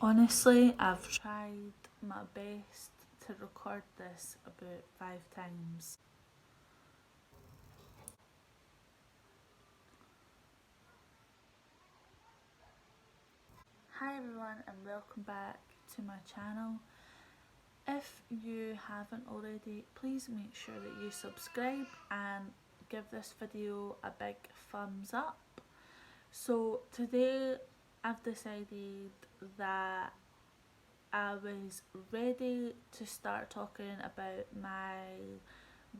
Honestly, I've tried my best to record this about 5 times. Hi everyone and welcome back to my channel. If you haven't already, please make sure that you subscribe and give this video a big thumbs up. So today I've decided that I was ready to start talking about my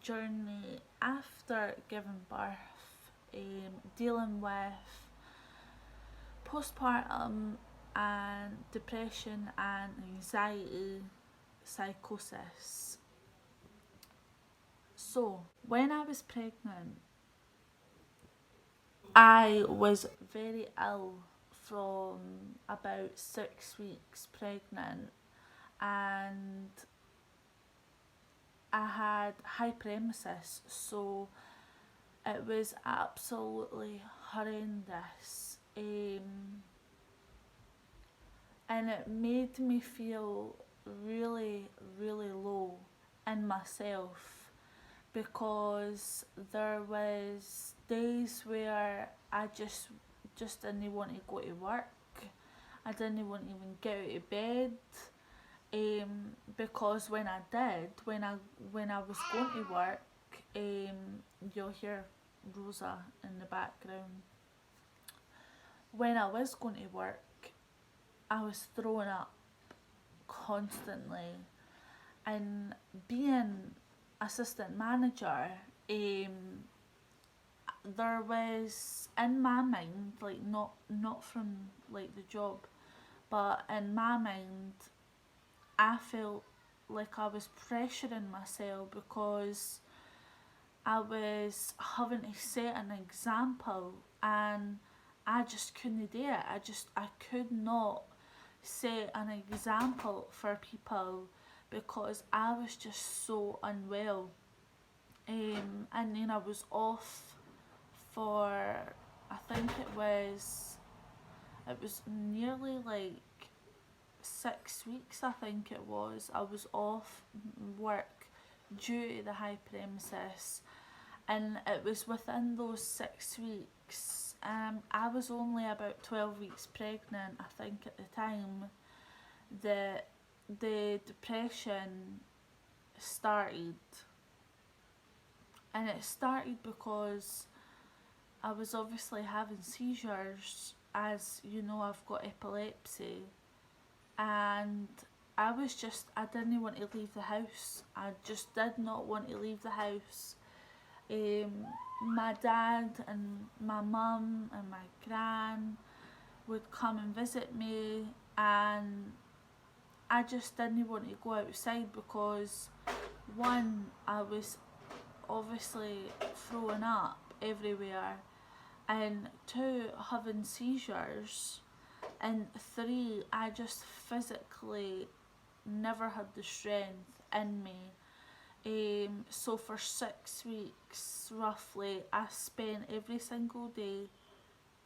journey after giving birth, dealing with postpartum and depression and anxiety psychosis. So, when I was pregnant, I was very ill from about 6 weeks pregnant, and I had hyperemesis, so it was absolutely horrendous. And it made me feel really, really low in myself because there was days where I just didn't want to go to work. I didn't want to even get out of bed. Because when I did, when I was going to work, you'll hear Rosa in the background. When I was going to work, I was throwing up constantly, and being assistant manager, there was in my mind, like not from like the job, but in my mind, I felt like I was pressuring myself because I was having to set an example, and I just couldn't do it. I could not set an example for people because I was just so unwell. And then I was off for, I think it was nearly like 6 weeks. I think it was. I was off work due to the hyperemesis, and it was within those 6 weeks. I was only about 12 weeks pregnant, I think, at the time that the depression started. And it started because I was obviously having seizures. As you know, I've got epilepsy, and I didn't want to leave the house. I just did not want to leave the house. My dad and my mum and my gran would come and visit me, and I just didn't want to go outside because, one, I was obviously throwing up everywhere, and two, having seizures, and three, I just physically never had the strength in me. So for 6 weeks roughly, I spent every single day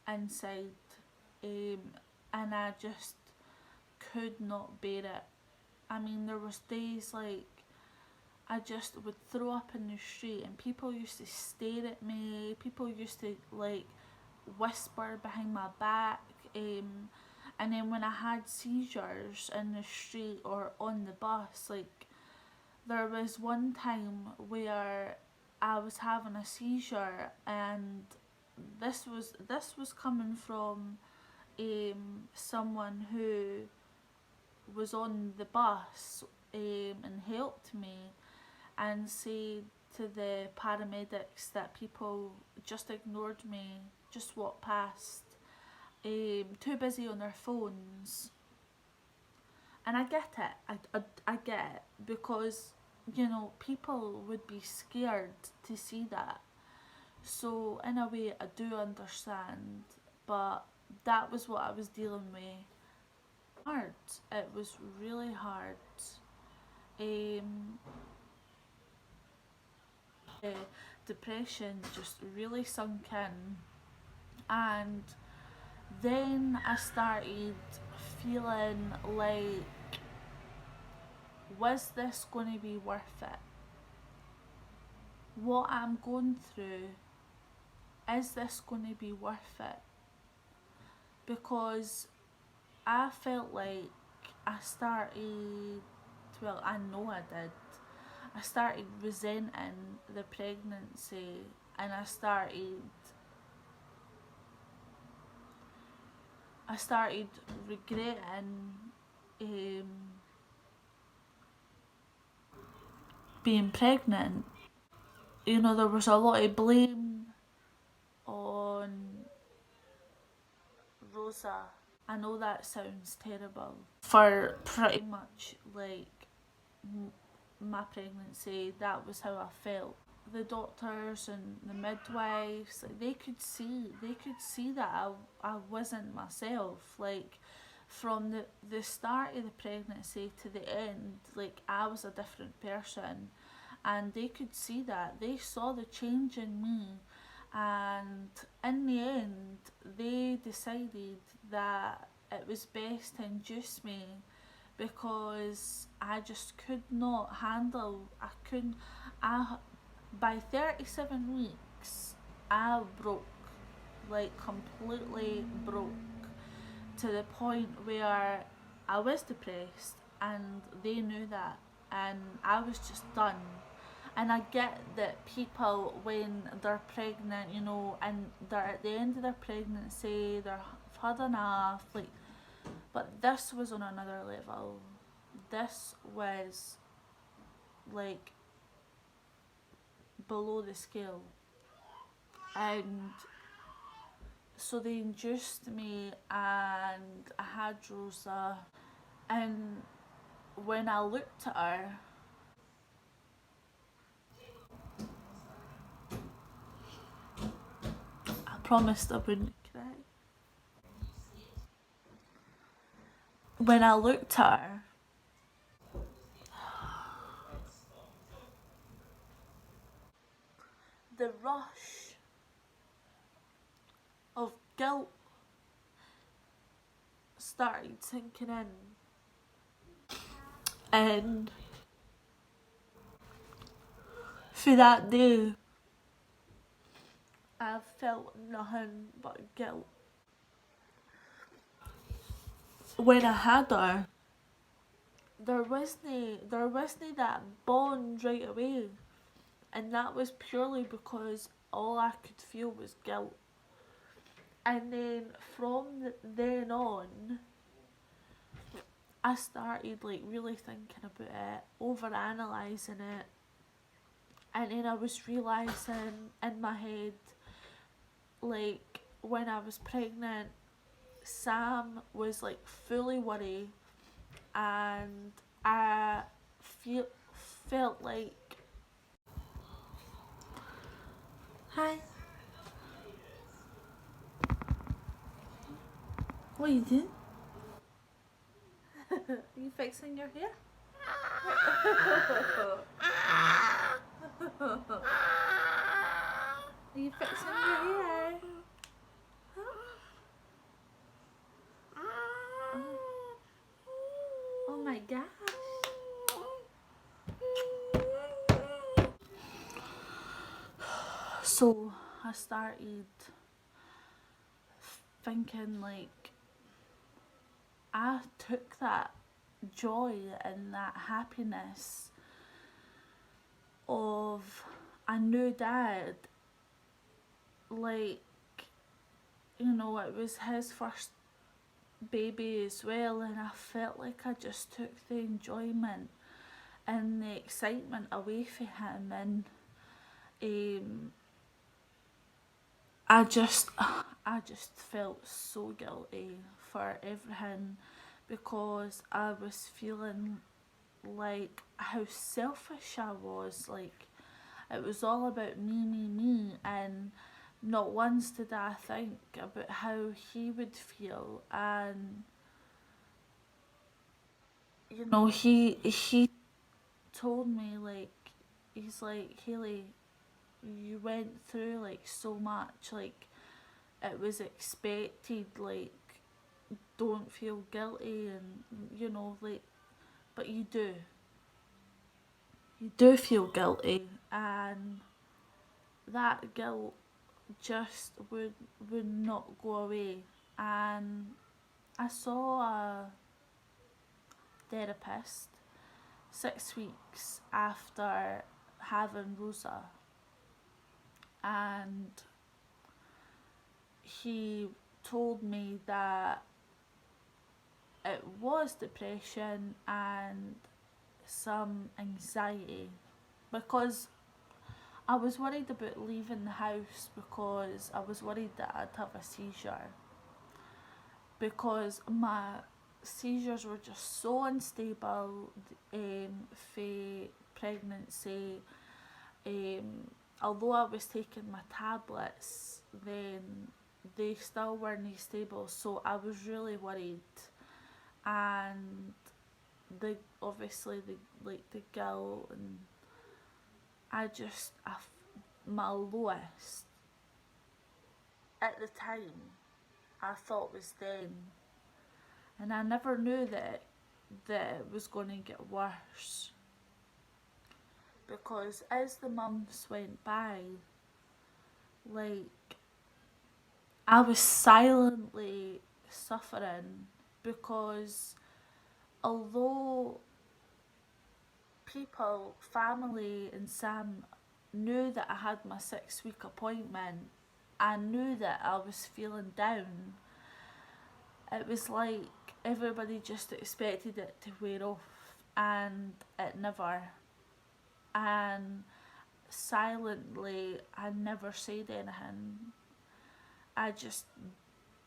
inside, um, and I just could not bear it. I mean, there was days like I just would throw up in the street, and people used to stare at me. People used to like whisper behind my back. And then when I had seizures in the street or on the bus, like there was one time where I was having a seizure, and this was coming from someone who was on the bus, and helped me, and said to the paramedics that people just ignored me, just walked past, too busy on their phones. And I get it, I get it, because people would be scared to see that. So in a way I do understand, but that was what I was dealing with. Hard. It was really hard. Um, the depression just really sunk in, and then I started feeling like, was this going to be worth it? What I'm going through, is this going to be worth it? Because I felt like I started, well, I know I did, I started resenting the pregnancy, and I started regretting um, being pregnant. You know, there was a lot of blame on Rosa. I know that sounds terrible. For pretty much like my pregnancy, that was how I felt. The doctors and the midwives, like, they could see that I wasn't myself. Like, from the start of the pregnancy to the end, like, I was a different person, and they could see that. They saw the change in me, and in the end they decided that it was best to induce me, because I just could not handle. I couldn't. I By 37 weeks, I broke, like, completely broke, to the point where I was depressed, and they knew that, and I was just done. And I get that people, when they're pregnant, and they're at the end of their pregnancy, they've had enough, like, but this was on another level. This was, like, below the scale. And so they induced me, and I had Rosa. And when I looked at her, I promised I wouldn't cry. When I looked at her, the rush of guilt started sinking in. And for that day, I felt nothing but guilt. When I had her, there wasn't that bond right away, and that was purely because all I could feel was guilt. And then from then on, I started, like, really thinking about it, over analysing it, and then I was realising in my head, like, when I was pregnant, Sam was, like, fully worried, and I feel felt like, hi, what are you doing? Are you fixing your hair? Are you fixing your hair? Oh my gosh. So I started thinking, like, I took that joy and that happiness of a new dad, like, it was his first baby as well, and I felt like I just took the enjoyment and the excitement away from him, and um, I just felt so guilty for everything, because I was feeling like how selfish I was. Like, it was all about me, me, me, and not once did I think about how he would feel. And he told me, like, he's like, Hayley, you went through, like, so much, like, it was expected, like, don't feel guilty, and like, but you do feel guilty, and that guilt just would not go away. And I saw a therapist 6 weeks after having Rosa, and he told me that it was depression and some anxiety, because I was worried about leaving the house because I was worried that I'd have a seizure, because my seizures were just so unstable for pregnancy. Although I was taking my tablets, then they still weren't stable, so I was really worried. And the obviously the like the guilt, and my lowest at the time I thought was then, and I never knew that it was going to get worse, because as the months went by, like, I was silently suffering, because although people, family, and Sam knew that I had my 6 week appointment, I knew that I was feeling down. It was like everybody just expected it to wear off, and it never. And silently, I never said anything. I just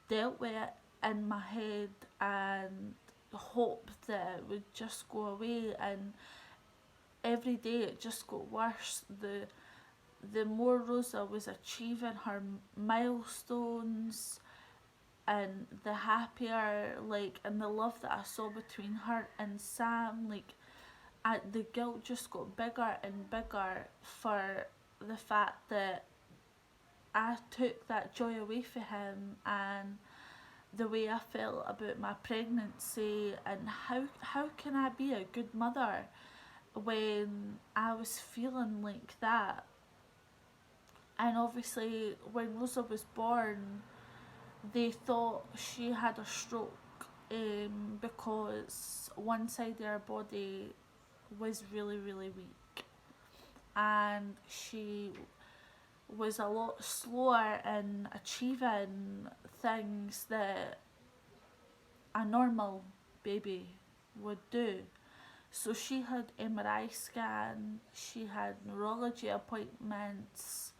dealt with it in my head and hoped that it would just go away. And every day it just got worse. The more Rosa was achieving her milestones, and the happier, like, and the love that I saw between her and Sam, like, the guilt just got bigger and bigger for the fact that I took that joy away from him, and the way I felt about my pregnancy, and how can I be a good mother when I was feeling like that. And obviously when Rosa was born, they thought she had a stroke, because one side of her body was really, really weak, and she was a lot slower in achieving things that a normal baby would do. So she had MRI scan, she had neurology appointments,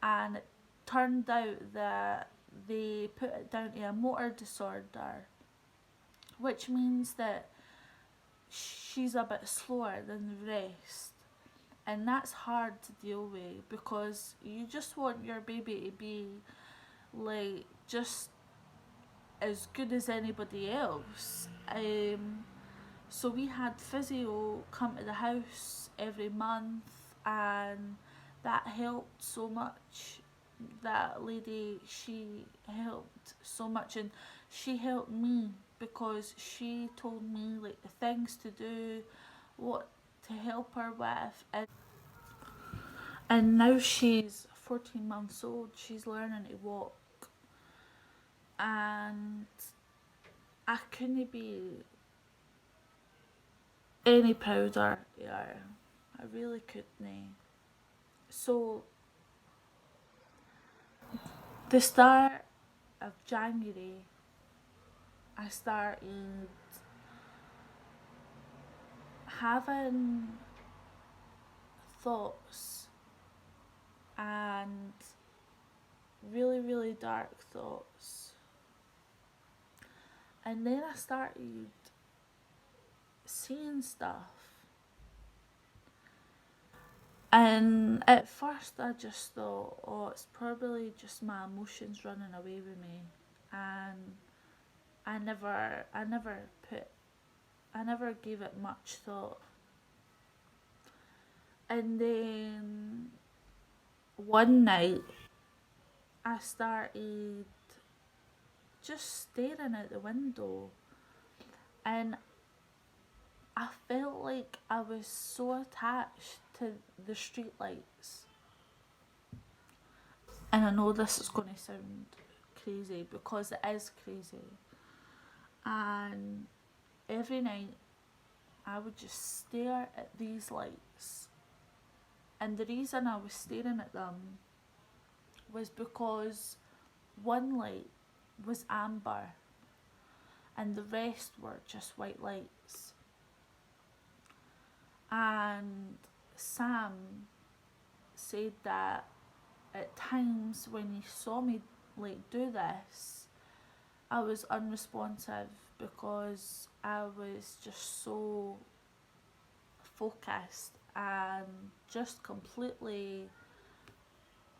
and it turned out that they put it down to a motor disorder, which means that she's a bit slower than the rest. And that's hard to deal with, because you just want your baby to be like just as good as anybody else. So we had physio come to the house every month, and that helped so much. That lady, she helped so much, and she helped me because she told me like the things to do, what to help her with, and now she's 14 months old. She's learning to walk, and I couldn't be any prouder. Yeah, I really couldn't. So the start of January, I started having thoughts, and really, really dark thoughts. And then I started seeing stuff. And at first I just thought, oh, it's probably just my emotions running away with me. And I never I never gave it much thought. And then one night I started just staring out the window, and I felt like I was so attached to the streetlights. And I know this is going to sound crazy because it is crazy. And every night I would just stare at these lights. And the reason I was staring at them was because one light was amber and the rest were just white lights. And Sam said that at times when he saw me do this, I was unresponsive because I was just so focused and just completely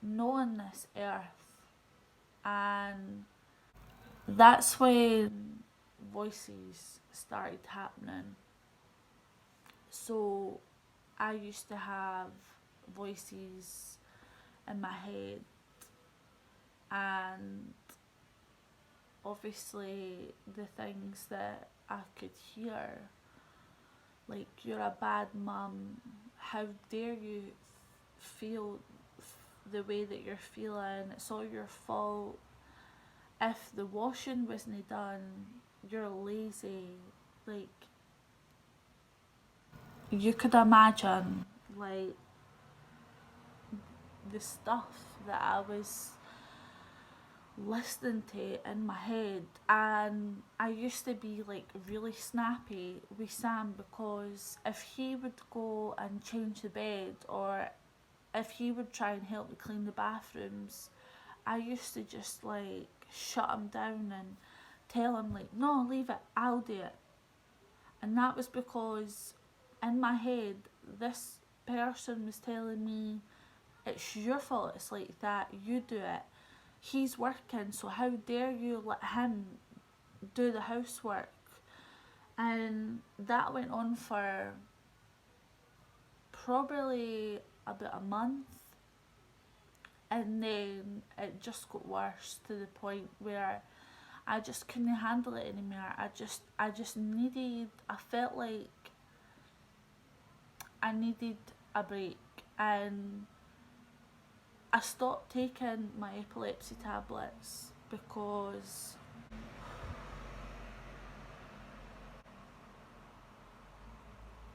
knowing this earth. And that's when voices started happening. So I used to have voices in my head, and obviously the things that I could hear, like, you're a bad mum, how dare you feel the way that you're feeling, it's all your fault, if the washing wasn't done, you're lazy. Like, you could imagine, like, the stuff that I was listening to in my head. And I used to be like really snappy with Sam because if he would go and change the bed, or if he would try and help me clean the bathrooms, I used to just like shut him down and tell him, like, no, leave it, I'll do it. And that was because in my head this person was telling me, it's your fault it's like that, you do it. He's working, so how dare you let him do the housework? And that went on for probably about a month. And then it just got worse to the point where I just couldn't handle it anymore. I just needed, I felt like I needed a break. And I stopped taking my epilepsy tablets because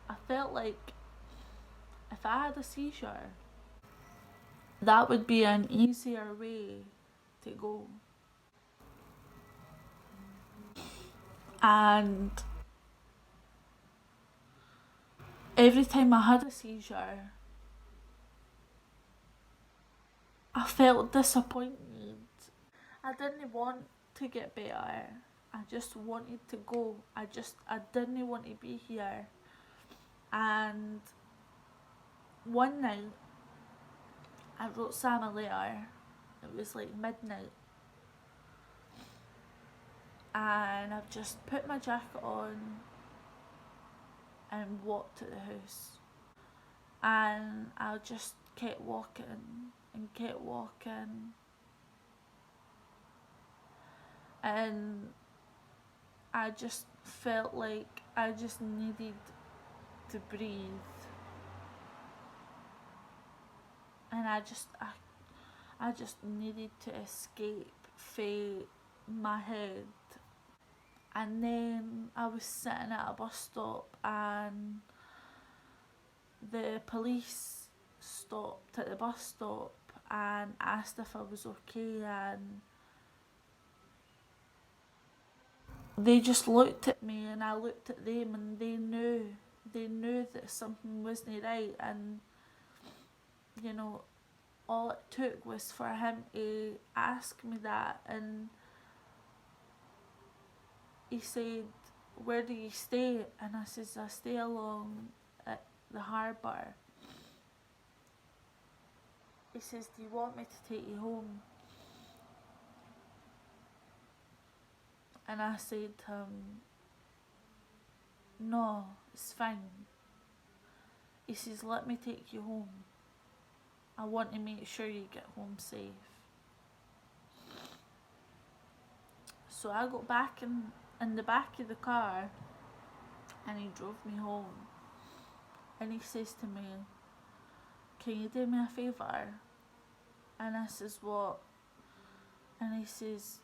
I felt like if I had a seizure, that would be an easier way to go. And every time I had a seizure, I felt disappointed. I didn't want to get better. I just wanted to go. I didn't want to be here. And one night, I wrote Sam a letter. It was like midnight. And I've just put my jacket on and walked to the house. And I just kept walking and kept walking. And I just felt like I just needed to breathe. And I just needed to escape from my head. And then I was sitting at a bus stop and the police stopped at the bus stop and asked if I was okay, and they just looked at me and I looked at them, and they knew that something wasn't right. And you know, all it took was for him to ask me that. And he said, where do you stay? And I says, I stay along at the harbour. He says, do you want me to take you home? And I said to him, no, it's fine. He says, let me take you home. I want to make sure you get home safe. So I got back in the back of the car, and he drove me home. And he says to me, "Can you do me a favour?" And I says, "What?" And he says,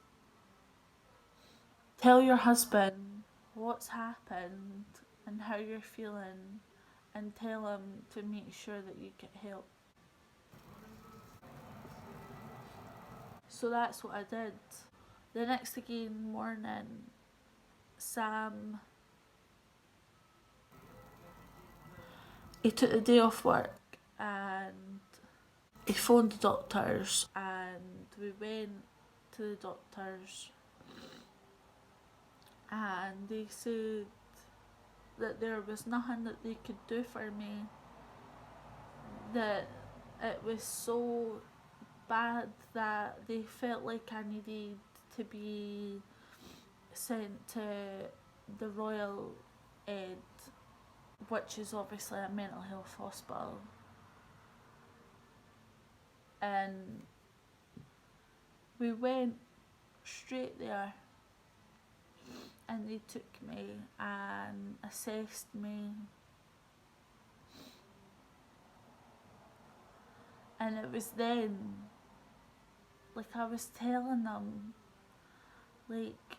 "Tell your husband what's happened and how you're feeling, and tell him to make sure that you get help." So that's what I did. The next again morning, Sam, he took the day off work and he phoned the doctors, and we went to the doctors, and they said that there was nothing that they could do for me, that it was so bad that they felt like I needed to be sent to the Royal Ed, which is obviously a mental health hospital. And we went straight there, and they took me and assessed me, and it was then, like, I was telling them, like,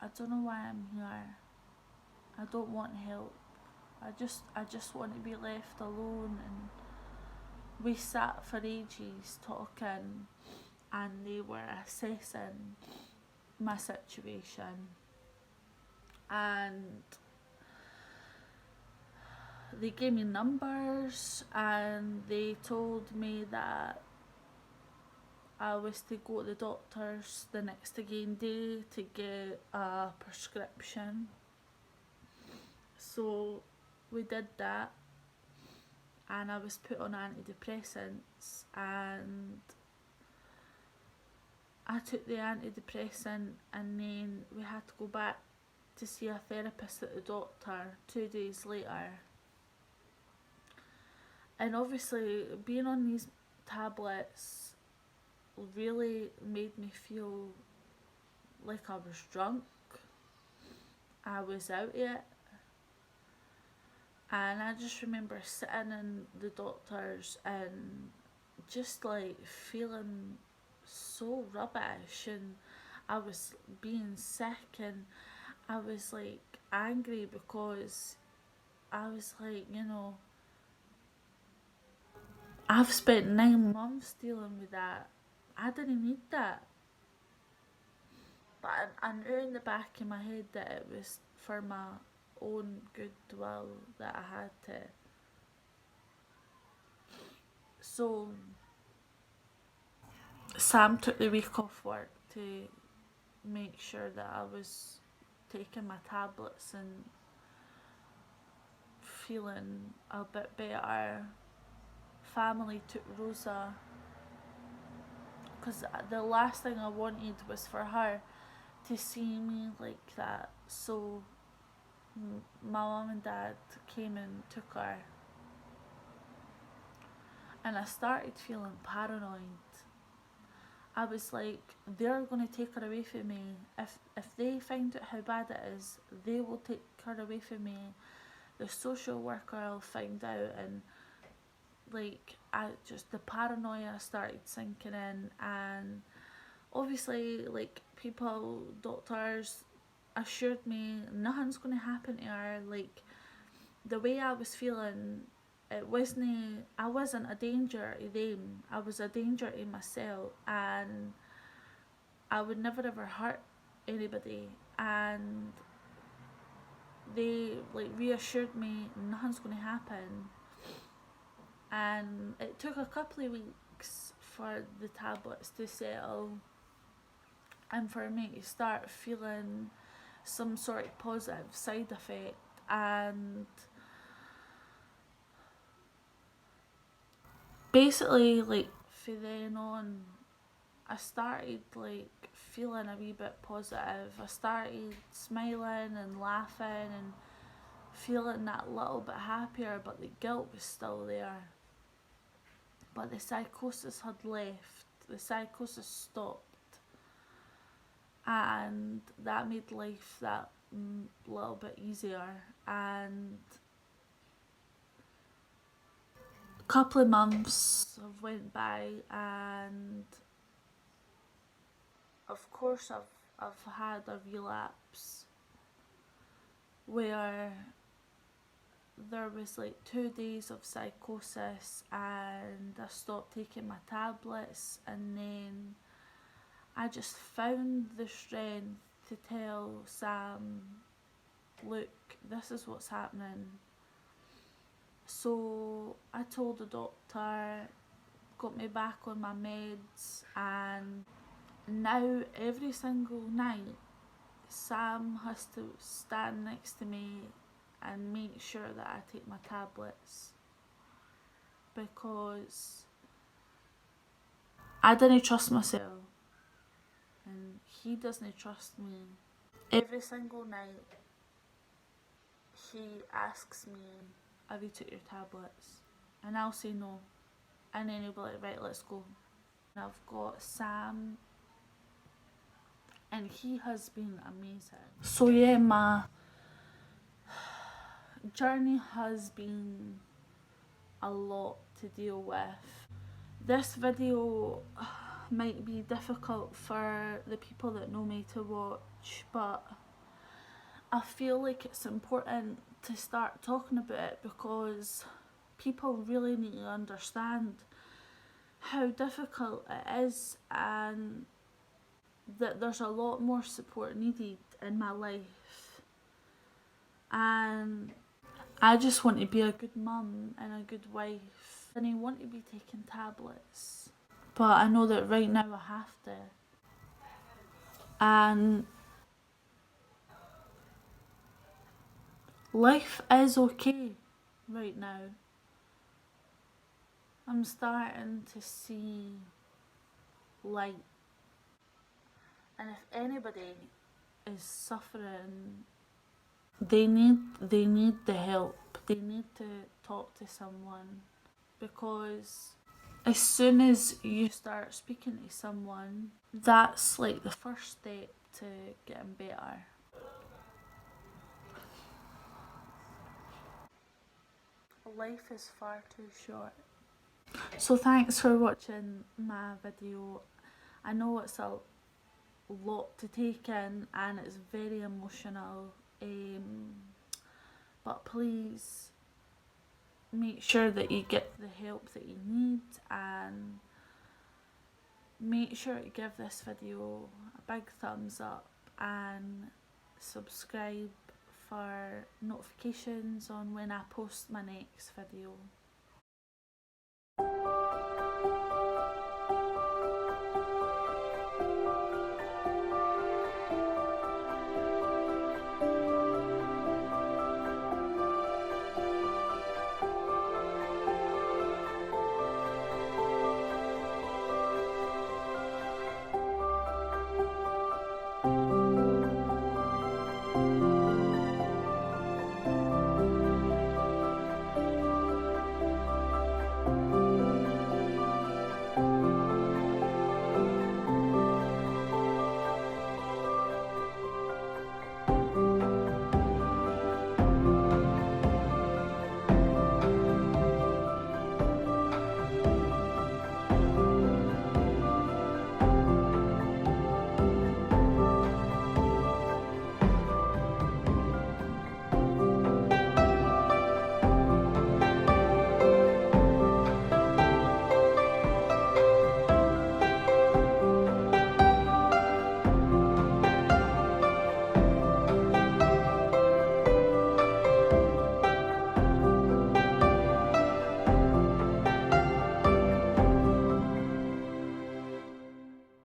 I don't know why I'm here. I don't want help. I just want to be left alone. And we sat for ages talking, and they were assessing my situation, and they gave me numbers, and they told me that I was to go to the doctors the next again day to get a prescription. So we did that, and I was put on antidepressants, and I took the antidepressant, and then we had to go back to see a therapist at the doctor 2 days later. And obviously being on these tablets really made me feel like I was drunk. I was out yet. And I just remember sitting in the doctors and just like feeling so rubbish, and I was being sick, and I was like angry because I was like, I've spent 9 months dealing with that. I didn't need that. But I knew in the back of my head that it was for my own goodwill that I had to. So Sam took the week off work to make sure that I was taking my tablets and feeling a bit better. Family took Rosa, because the last thing I wanted was for her to see me like that. So my mum and dad came and took her, and I started feeling paranoid. I was like, they're going to take her away from me. If they find out how bad it is, they will take her away from me. The social worker will find out, and like, the paranoia started sinking in. And obviously, like, doctors assured me nothing's going to happen to her. Like, the way I was feeling, I wasn't a danger to them. I was a danger to myself, and I would never ever hurt anybody. And they like reassured me nothing's going to happen. And it took a couple of weeks for the tablets to settle, and for me to start feeling some sort of positive side effect. And basically, like, from then on, I started like feeling a wee bit positive. I started smiling and laughing and feeling that little bit happier, but the guilt was still there. But the psychosis had left. The psychosis stopped. and that made life that little bit easier. And a couple of months have went by, and of course I've had a relapse where there was like 2 days of psychosis, and I stopped taking my tablets, and then I just found the strength to tell Sam, look, this is what's happening. So I told the doctor, got me back on my meds, and now every single night Sam has to stand next to me and make sure that I take my tablets, because I didn't trust myself and he doesn't trust me. Every single night he asks me, have you took your tablets? And I'll say no, and then he'll be like, right, let's go. And I've got Sam, and he has been amazing. So yeah, my journey has been a lot to deal with. This video might be difficult for the people that know me to watch, but I feel like it's important to start talking about it, because people really need to understand how difficult it is, and that there's a lot more support needed in my life. And I just want to be a good mum and a good wife, and I want to be taking tablets, but I know that right now I have to. And life is okay right now. I'm starting to see light, and if anybody is suffering, they need the help. They need to talk to someone, because as soon as you start speaking to someone, that's like the first step to getting better. Life is far too short. So thanks for watching my video. I know it's a lot to take in and it's very emotional, but please make sure that you get the help that you need, and make sure to give this video a big thumbs up and subscribe for notifications on when I post my next video.